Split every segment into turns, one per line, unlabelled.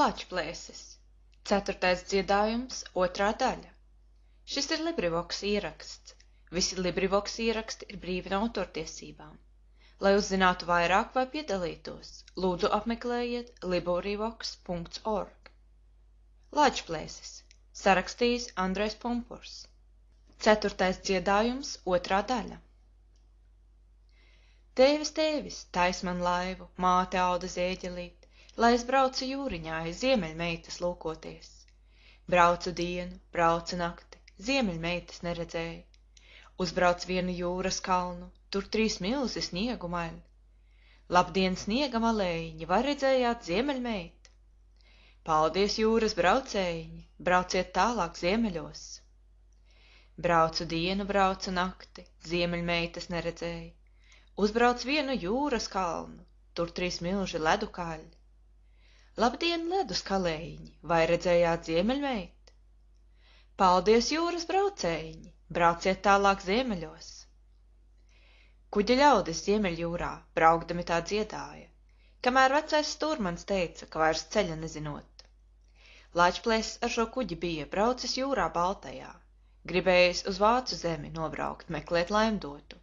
Lāčplēsis. 4. dziedājums, 2. daļa. Šis ir LibriVox ieraksts. Visi LibriVox ieraksti ir brīvi no autortiesībām. Lai uzzinātu vairāk vai piedalītos, lūdzu apmeklējiet librivox.org. Lāčplēsis. Sarakstījis Andrejs Pumpurs. 4. dziedājums, 2. daļa. Tēvis, tēvis, tais man laivu, māte auda zēģelīt, lai es braucu jūriņā, ziemeļmeitas lūkoties. Braucu dienu, braucu nakti, ziemeļmeitas neredzēju. Uzbrauc vienu jūras kalnu, tur 3 milzi sniegu maļ. Labdien, sniega malējiņi, vai redzējāt ziemeļmeitu? Paldies, jūras braucējiņi, brauciet tālāk ziemeļos. Braucu dienu, braucu nakti, ziemeļmeitas neredzēju. Uzbrauc vienu jūras kalnu, tur 3 milži ledu kaļi. Labdien, ledus kalējiņi, vai redzējāt ziemeļmeitu? Paldies, jūras braucējiņi, brauciet tālāk ziemeļos. Kuģa ļaudis ziemeļjūrā, braukdami tā dziedāja, kamēr vecais stūrmans teica, ka vairs ceļa nezinot. Lāčplēsis ar šo kuģi bija braucis jūrā Baltajā, gribējis uz Vācu zemi nobraukt, meklēt laimdotu.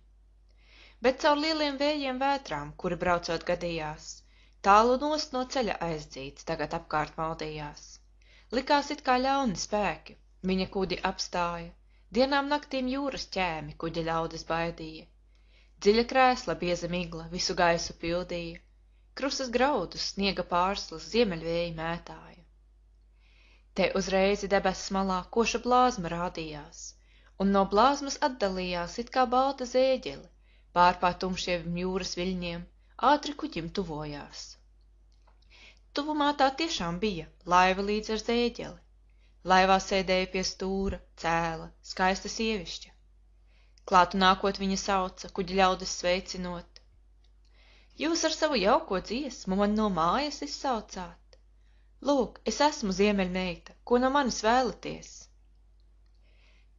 Bet caur lieliem vējiem vētrām, kuri braucot gadījās, tālu nost no ceļa aizdzīts, tagad apkārt maldījās. Likās it kā ļauni spēki, viņa kuģi apstāja, dienām naktīm jūras ķēmi kuģa ļaudis baidīja. Dziļa krēsla, bieza migla, visu gaisu pildīja, krusas graudus, sniega pārslas, ziemeļvēji mētāja. Te uzreizi debesis malā koša blāzma rādījās, un no blāzmas atdalījās it kā balta zēģeli, pārpār tumšiem jūras viļņiem, ātri kuģim tuvojās. Tuvumā tā tiešām bija laiva līdz ar zēģeli. Laivā sēdēja pie stūra, cēla, skaista sievišķa. Klātu nākot viņa sauca, kuģa ļaudis sveicinot. Jūs ar savu jauko dziesmu man no mājas izsaucāt. Lūk, es esmu ziemeļmeita, ko no manis vēlaties?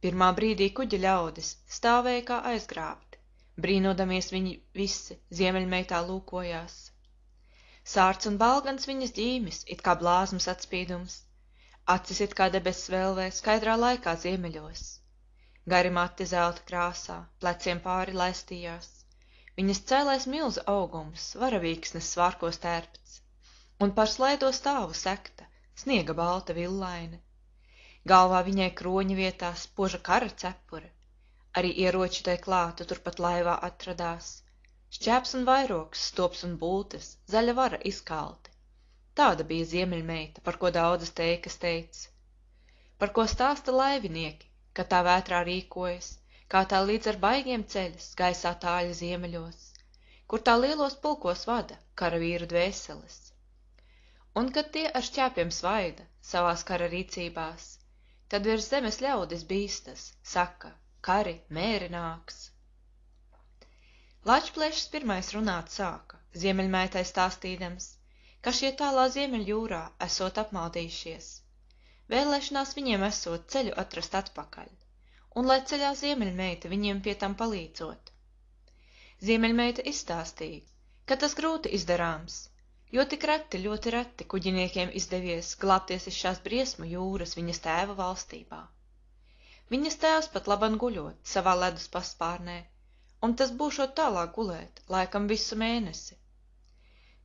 Pirmā brīdī kuģa ļaudis stāvēja kā aizgrābti. Brīnodamies viņi visi ziemeļmeitā lūkojās. Sārts un balgans viņas ģīmis, it kā blāzmas atspīdums, acis it kā debesis vēlvē skaidrā laikā ziemeļos. Gari mati zelta krāsā, pleciem pāri laistījās, viņas cēlais milzu augums, varavīksnes svārkos tērpts, un par slaido stāvu sekta, sniega balta villaine. Galvā viņai kroņa vietā spoža kara cepure. Arī ieroči tai klāta turpat laivā atradās. Šķēps un vairoks, stops un bultes, zaļa vara izkalti. Tāda bija ziemeļmeita, par ko daudzas teikas teica. Par ko stāsta laivinieki, ka tā vētrā rīkojas, kā tā līdz ar baigiem ceļas, gaisā tāļa ziemeļos, kur tā lielos pulkos vada karavīru dvēseles. Un kad tie ar šķēpiem svaida savās kara rīcībās, tad virs zemes ļaudis bīstas, saka, kari mēri nāks. Lāčplēšs pirmais runāt sāka, ziemeļmeitai stāstīdams, ka šie tālā ziemeļjūrā esot apmaldījušies, vēlēšanās viņiem esot ceļu atrast atpakaļ, un lai ceļā ziemeļmeita viņiem pie tam palīdzot. Ziemeļmeita izstāstīja, ka tas grūti izdarāms, jo tik reti, ļoti reti kuģiniekiem izdevies glābties iz šās briesmu jūras viņas tēva valstībā. Viņas tēvs pat laban guļot savā ledus paspārnē, un tas būšot tālāk gulēt, laikam visu mēnesi.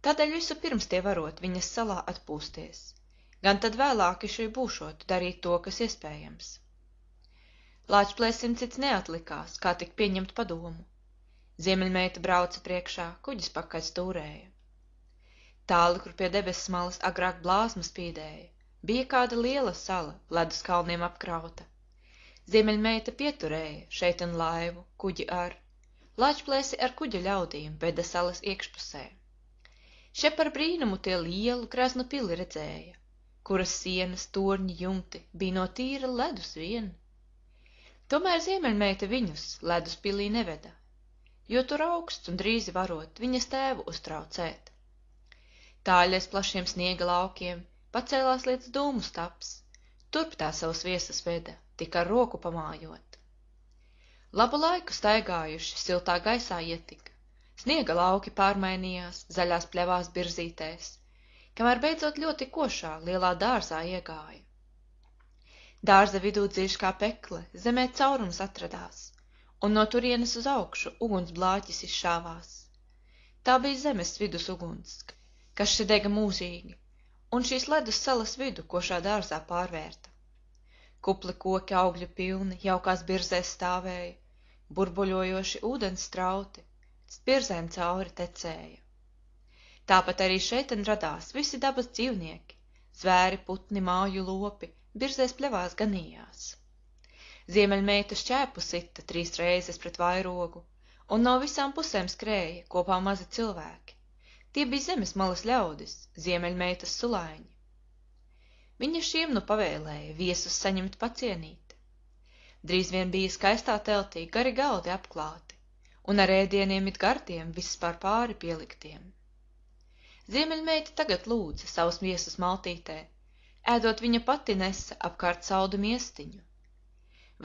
Tādēļ visu pirms tie varot viņas salā atpūsties, gan tad vēlāk šī būšot darīt to, kas iespējams. Lāčplēsim cits neatlikās, kā tik pieņemt padomu. Ziemeļmeita brauca priekšā, kuģis pakaļ stūrēja. Tāli, kur pie debesis malas agrāk blāzma spīdēja, bija kāda liela sala, ledus kalniem apkrauta. Ziemeļmeita pieturēja šeit un laivu, kuģi ar, Lāčplēsi ar kuģa ļaudīm beda salas iekšpusē. Še par brīnumu tie lielu greznu pili redzēja, kuras sienas, torņi, jumti bija no tīra ledus vien. Tomēr ziemeļmeita viņus ledus pilī neveda, jo tur augsts un drīzi varot viņas tēvu uztraucēt. Tāļies plašiem sniega laukiem pacēlās līdz dūmu staps, turp tā savus viesus veda, tik ar roku pamājot. Labu laiku staigājuši, siltā gaisā ietika, sniega lauki pārmainījās zaļās pļavās birzītēs, kamēr beidzot ļoti košā lielā dārzā iegāja. Dārza vidū dziļš kā pekle, zemē caurums atradās, un no turienes uz augšu uguns blāķis izšāvās. Tā bija zemes vidus uguns, kas še dega mūžīgi, un šīs ledus salas vidu košā dārzā pārvērta. Kupli koki augļu pilni, jaukās birzēs stāvēja, burbuļojoši ūdens strauti, spirzēm cauri tecēja. Tāpat arī šeiten radās visi dabas dzīvnieki, zvēri, putni, māju lopi, birzēs pļavās ganījās. Ziemeļmeita šķēpu sita 3 reizes pret vairogu, un no visām pusēm skrēja kopā mazi cilvēki. Tie bija zemes malas ļaudis, ziemeļmeitas sulaiņi. Viņa šiem nu pavēlēja viesus saņemt pacienīti. Drīz vien bija skaistā teltī gari galdi apklāti, un ar ēdieniem it gardiem viss pāri pieliktiem. Ziemeļmeita tagad lūdza savus viesus maltītē, ēdot viņa pati nesa apkārt saldu miestiņu.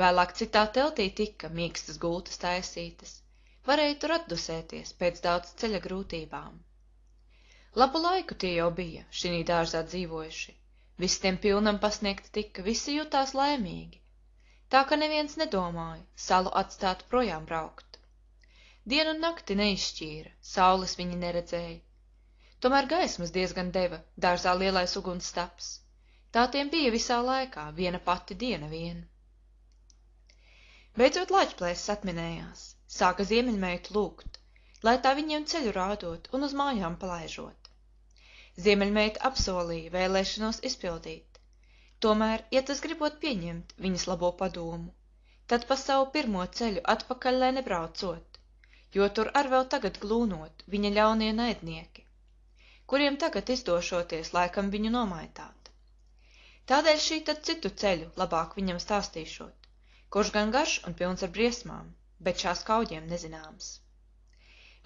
Vēlāk citā teltī tika mīkstas gultas taisītas, varēja tur atdusēties pēc daudz ceļa grūtībām. Labu laiku tie jau bija, šinī dārzā dzīvojuši, viss tiem pilnam pasniegti tika, visi jutās laimīgi, tā ka neviens nedomāja salu atstāt projām braukt. Dienu un nakti neizšķīra, saules viņi neredzēja, tomēr gaismas diezgan deva dārzā lielais ugunsstaps, tā tiem bija visā laikā viena pati diena vien. Beidzot Lāčplēsis atminējās, sāka Ziemeļmeitu lūgt, lai tā viņiem ceļu rādot un uz mājām palaižot. Ziemeļmeita apsolīja vēlēšanos izpildīt, tomēr, ja tas gribot pieņemt viņas labo padomu, tad pa savu pirmo ceļu atpakaļ lai nebraucot, jo tur ar vēl tagad glūnot viņa ļaunie naidnieki, kuriem tagad izdošoties laikam viņu nomaitāt. Tādēļ šī tad citu ceļu labāk viņam stāstīšot, kurš gan garš un pilns ar briesmām, bet šās kauģiem nezināms.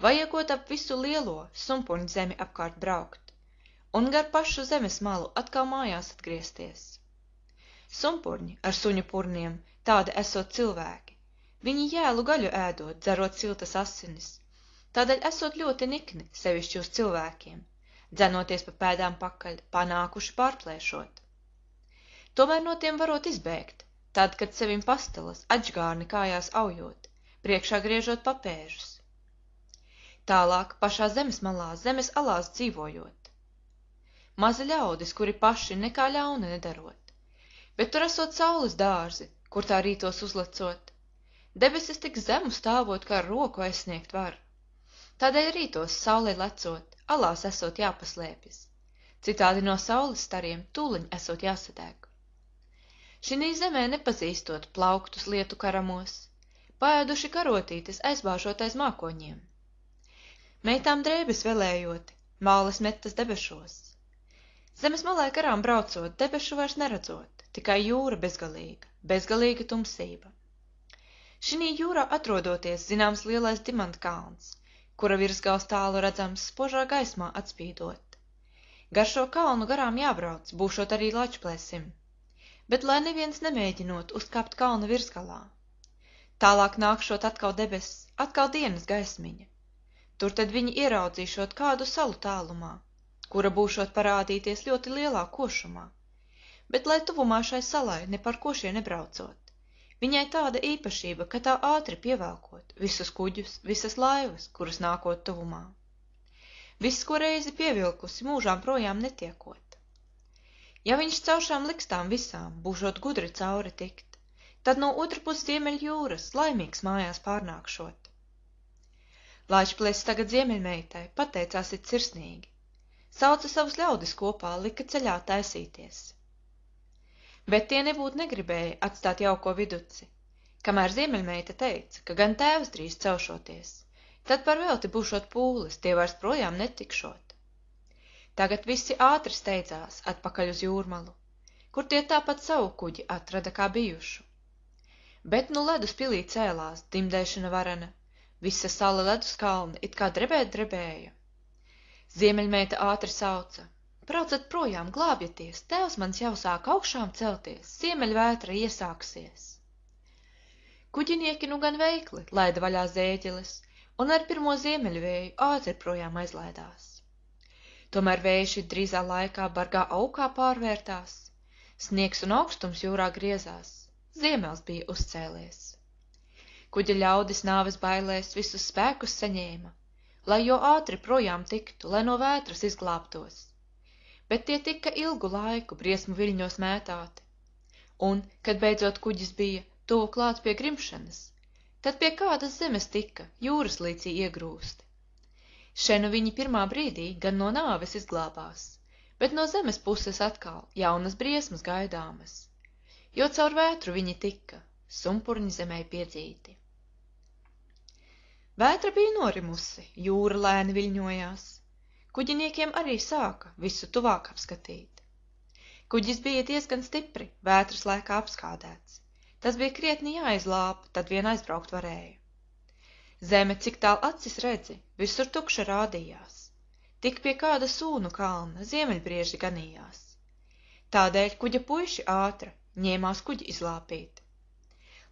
Vajagot ap visu lielo sumpuņu zemi apkārt braukt, un gar pašu zemes malu atkal mājās atgriezties. Sumpurņi ar suņu purniem, tādi esot cilvēki, viņi jēlu gaļu ēdot, dzerot siltas asinis, tādēļ esot ļoti nikni sevišķi uz cilvēkiem, dzenoties pa pēdām pakaļ, panākuši pārplēšot. Tomēr no tiem varot izbēgt, tad, kad sevim pastelas, atžgārni kājās aujot, priekšā griežot papēžus. Tālāk pašā zemes malā, zemes alās dzīvojot. Mazi ļaudis, kuri paši nekā ļauna nedarot, bet tur esot saules dārzi, kur tā rītos uzlecot. Debesis tik zemu stāvot, kā ar roku aizsniegt var. Tādēļ rītos saulē lecot, alās esot jāpaslēpjas, citādi no saules stariem tūliņ esot jāsadeg. Šinī zemē nepazīstot plauktus lietu karamos, paēduši karotītes aizbāžot aiz mākoņiem. Meitām drēbes velējoti, māles metas debešos. Zemes malē garām braucot, debešu vairs neredzot, tikai jūra bezgalīga, bezgalīga tumsība. Šinī jūrā atrodoties zināms lielais dimantkalns, kura virsgals tālu redzams spožā gaismā atspīdot. Gar šo kalnu garām jābrauc, būšot arī Lāčplēsim, bet lai neviens nemēģinot uzkāpt kalna virsgalā. Tālāk nākšot atkal debesis, atkal dienas gaismiņa. Tur tad viņi ieraudzīšot kādu salu tālumā, kura būšot parādīties ļoti lielā košumā, bet lai tuvumā šai salai ne par košie nebraucot, viņai tāda īpašība, ka tā ātri pievelkot visus kuģus, visas laivas, kuras nākot tuvumā. Viss, ko reizi pievilkusi, mūžām projām netiekot. Ja viņš caur šām likstām visām būšot gudri cauri tikt, tad no otrpus Ziemeļ jūras laimīgs mājās pārnākšot. Lāčplēsis tagad Ziemeļmeitai pateicās it sirsnīgi, sauca savus ļaudis kopā, lika ceļā taisīties. Bet tie nebūt negribēja atstāt jauko viduci, kamēr Ziemeļmeita teica, ka gan tēvs drīz celšoties, tad par velti būšot pūles, tie vairs projām netikšot. Tagad visi ātri steidzās atpakaļ uz jūrmalu, kur tie tāpat savu kuģi atrada kā bijušu. Bet nu ledus pilī cēlās, dimdēšana varena, visa sala ledus kalna it kā drebēja. Ziemeļmeita ātri sauca: braucat projām, glābjaties, tēvs mans jau sāk augšām celties, ziemeļvētra iesāksies. Kuģinieki nu gan veikli laida vaļā zēģeles, un ar pirmo ziemeļvēju ātri projām aizlaidās. Tomēr vējš drīzā laikā bargā aukā pārvērtās, sniegs un augstums jūrā griezās, ziemels bija uzcēlies. Kuģa ļaudis nāves bailēs visus spēkus saņēma, lai jo ātri projām tiktu, lai no vētras izglābtos. Bet tie tika ilgu laiku briesmu viļņos mētāti, un, kad beidzot kuģis bija tuvu klāt pie grimšanas, tad pie kādas zemes tika jūras līcī iegrūsti. Še nu viņi pirmā brīdī gan no nāves izglābās, bet no zemes puses atkal jaunas briesmas gaidāmas, jo caur vētru viņi tika sumpurņi zemē piedzīti. Vētra bija norimusi, jūra lēni viļņojās, kuģiniekiem arī sāka visu tuvāk apskatīt. Kuģis bija diezgan stipri, vētras laikā apskādēts, tas bija krietni jāizlāpa, tad vien aizbraukt varēja. Zeme, cik tālu acis redzi, visur tukša rādījās, tik pie kāda sūnu kalna ziemeļbrieži ganījās. Tādēļ kuģa puiši ātra ņēmās kuģi izlāpīt.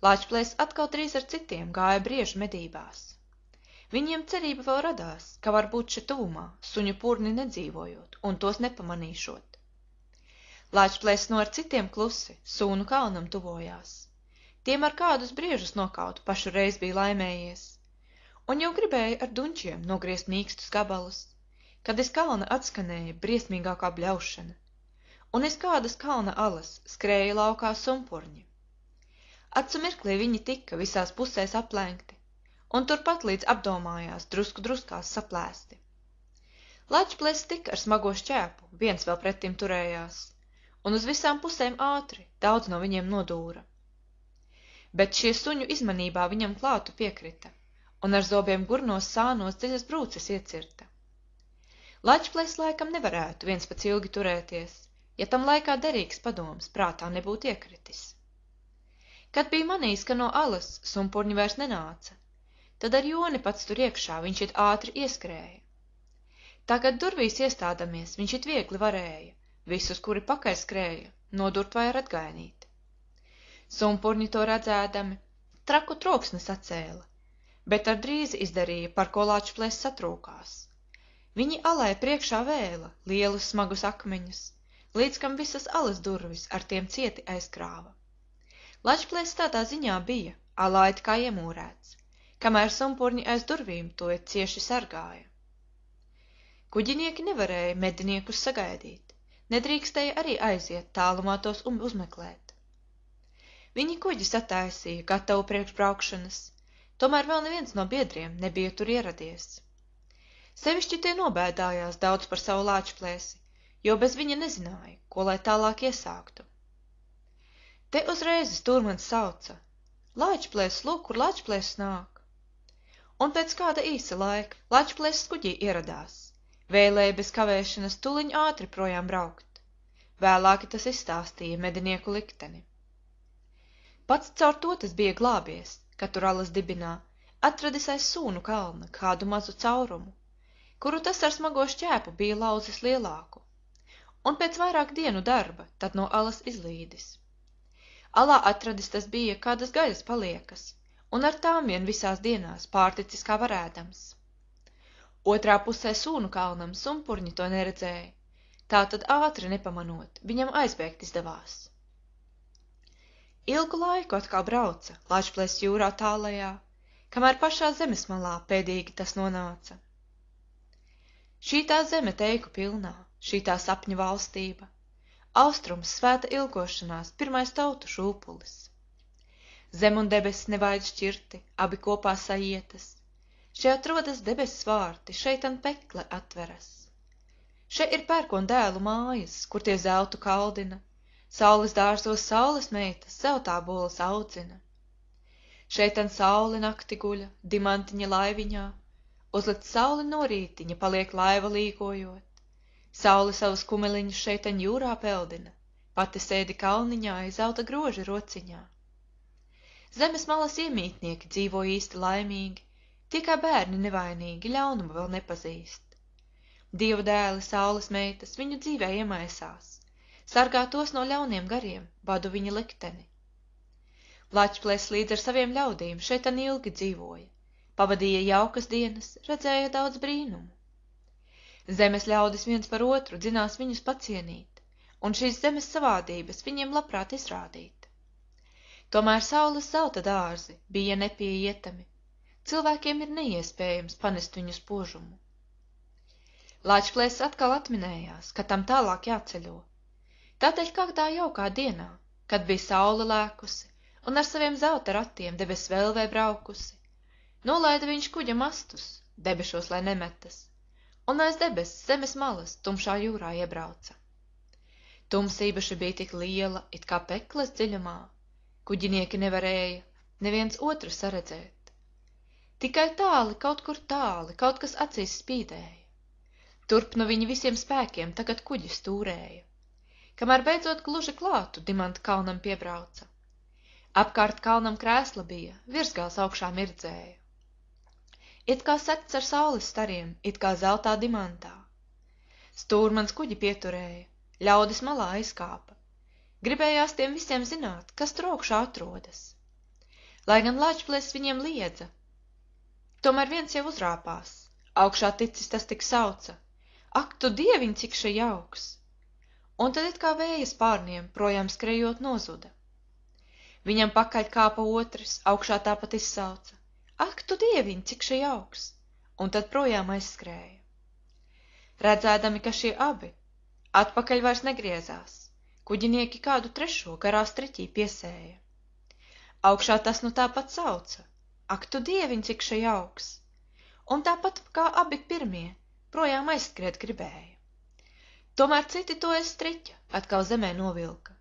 Lāčplēs atkal drīz ar citiem gāja briežu medībās. Viņiem cerība vēl radās, ka varbūt še tuvumā, suņu purni nedzīvojot un tos nepamanīšot. Lāčplēs no ar citiem klusi sūnu kalnam tuvojās. Tiem ar kādus briežus nokautu pašu reiz bija laimējies, un jau gribēja ar dunčiem nogriezt mīkstus gabalus, kad iz kalna atskanēja briesmīgākā bļaušana, un iz kādas kalna alas skrēja laukā sumpurņi. Acu mirklī viņi tika visās pusēs aplenkti, un turpat līdz apdomājās druskās saplēsti. Lāčplēs tika ar smago šķēpu, viens vēl pretim turējās, un uz visām pusēm ātri daudz no viņiem nodūra. Bet šie suņu izmanībā viņam klātu piekrita, un ar zobiem gurnos sānos dziļas brūces iecirta. Lāčplēs laikam nevarētu viens pats ilgi turēties, ja tam laikā derīgs padoms prātā nebūtu iekritis. Kad bija manījis, ka no alas sumpurņi vairs nenāca, tad ar joni pats tur iekšā viņš it ātri ieskrēja. Tagad durvīs iestādamies viņš it viegli varēja, visus, kuri pakaļ skrēja, nodurt vai ar atgainīt. Sumpurņi to redzēdami, traku troksni sacēla, bet ar drīzi izdarīja, par ko Lāčplēs satrūkās. Viņi alai priekšā vēla lielus smagus akmeņus, līdz kam visas alas durvis ar tiem cieti aizkrāva. Lāčplēs tādā ziņā bija, alā it kā iemūrēts, kamēr sumpurņi aiz durvīm to it cieši sargāja. Kuģinieki nevarēja mediniekus sagaidīt, nedrīkstēja arī aiziet tālumā tos uzmeklēt. Viņi kuģi sataisīja gatavu priekš braukšanas, tomēr vēl neviens no biedriem nebija tur ieradies. Sevišķi tie nobēdājās daudz par savu Lāčplēsi, jo bez viņa nezināja, ko lai tālāk iesāktu. Te uzreiz stūrmanis sauca: Lāčplēs, lūk, kur Lāčplēs nāk. Un pēc kāda īsa laika Lāčplēs kuģī ieradās, vēlēja bez kavēšanas tuliņ ātri projām braukt. Vēlāki tas izstāstīja medinieku likteni. Pats caur to tas bija glābies, ka tur alas dibinā, atradis aiz sūnu kalna kādu mazu caurumu, kuru tas ar smago šķēpu bija lauzis lielāku, un pēc vairāk dienu darba tad no alas izlīdis. Alā atradis tas bija kādas gaļas paliekas, un ar tām vien visās dienās pārticis kā varēdams. Otrā pusē sūnu kalnam sumpurņi to neredzēja, tā tad ātri nepamanot, viņam aizbēgt izdevās. Ilgu laiku atkal brauca Lāčplēs jūrā tālajā, kamēr pašā zemes malā pēdīgi tas nonāca. Šī tā zeme teiku pilnā, šī tā sapņu valstība, austrums svēta ilgošanās, pirmais tautu šūpulis. Zem un debesis nevaid šķirti, abi kopā saietas, šeit atrodas debesis vārti, šeitan pekle atveras. Šeit ir pērkon dēlu mājas, kur tie zeltu kaldina, saules dārzos saules meitas zeltā bolas audzina. Šeitan sauli nakti guļa, dimantiņa laiviņā, uzlikt sauli no rītiņa, paliek laiva līkojot. Sauli savus kumeliņus šeitan jūrā peldina, pati sēdi kalniņā, zelta groži rociņā. Zemes malas iemītnieki dzīvo īsti laimīgi, tie kā bērni nevainīgi, ļaunumu vēl nepazīst. Dieva dēli, saules meitas, viņu dzīvē iemaisās, sargā tos no ļauniem gariem, badu viņa likteni. Lāčplēs līdz ar saviem ļaudīm šeitan ilgi dzīvoja, pavadīja jaukas dienas, redzēja daudz brīnumu. Zemes ļaudis viens par otru dzinās viņus pacienīt, un šīs zemes savādības viņiem labprāt izrādīt. Tomēr saules zelta dārzi bija nepieietami, cilvēkiem ir neiespējams panest viņu spožumu. Lāčplēss atkal atminējās, ka tam tālāk jāceļo. Tādēļ kādā jaukā dienā, kad bija saule lēkusi un ar saviem zelta ratiem debes vēlvē braukusi, nolaida viņš kuģa mastus, debešos lai nemetas, un aiz debesis zemes malas tumšā jūrā iebrauca. Tumsība šī bija tik liela, it kā pekles dziļumā, kuģinieki nevarēja neviens otru saredzēt. Tikai tāli, kaut kur tāli, kaut kas acīs spīdēja. Turp no viņi visiem spēkiem tagad kuģis stūrēja, kamēr beidzot gluži klātu Dimanta kalnam piebrauca. Apkārt kalnam krēsla bija, virsgals augšā mirdzēja. It kā sekts ar saules stariem, it kā zeltā dimantā. Stūrmans kuģi pieturēja, ļaudis malā aizkāpa. Gribējās tiem visiem zināt, kas tur augšā atrodas. Lai gan Lāčplēss viņiem liedza, tomēr viens jau uzrāpās, augšā ticis tas tik sauca: Ak, tu dieviņ, cik še jauks! Un tad it kā vēja spārniem projām skrejot nozuda. Viņam pakaļ kāpa otrs, augšā tāpat izsauca: Ak, tu dieviņ, cik še jauks! Un tad projām aizskrēja. Redzēdami, ka šie abi atpakaļ vairs negriezās, kuģinieki kādu trešo garā striķī piesēja. Augšā tas nu tāpat sauca: Ak, tu dieviņ, cik še jauks! Un tāpat kā abi pirmie, projām aizskriet gribēja. Tomēr citi to aiz striķa atkal zemē novilka,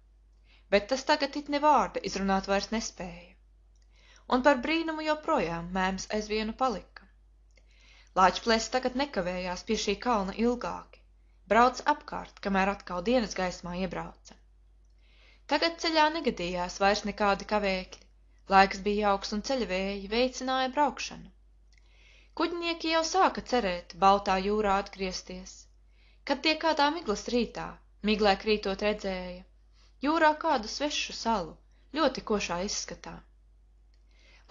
bet tas tagad it ne vārda izrunāt vairs nespēja. Un par brīnumu joprojām mēms aiz vienu palika. Lāčplēss tagad nekavējās pie šī kalna ilgāki, brauca apkārt, kamēr atkal dienas gaismā iebrauca. Tagad ceļā negadījās vairs nekādi kavēkļi, laiks bija jauks un ceļa vēji veicināja braukšanu. Kuģinieki jau sāka cerēt baltā jūrā atgriezties, kad tie kādā miglas rītā, miglē krītot redzēja, jūrā kādu svešu salu, ļoti košā izskatā.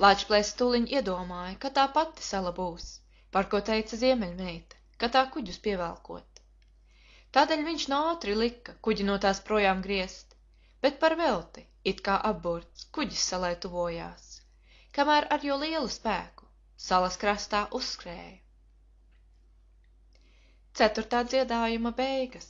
Lāčplēss tūliņ iedomāja, ka tā pati sala būs, par ko teica ziemeļmeita, ka tā kuģus pievelkot. Tādēļ viņš no ātri lika kuģi no tās projām griezt, bet par velti, it kā apburts, kuģis salai tuvojās, kamēr ar jo lielu spēku salas krastā uzskrēja. 4. dziedājuma beigas.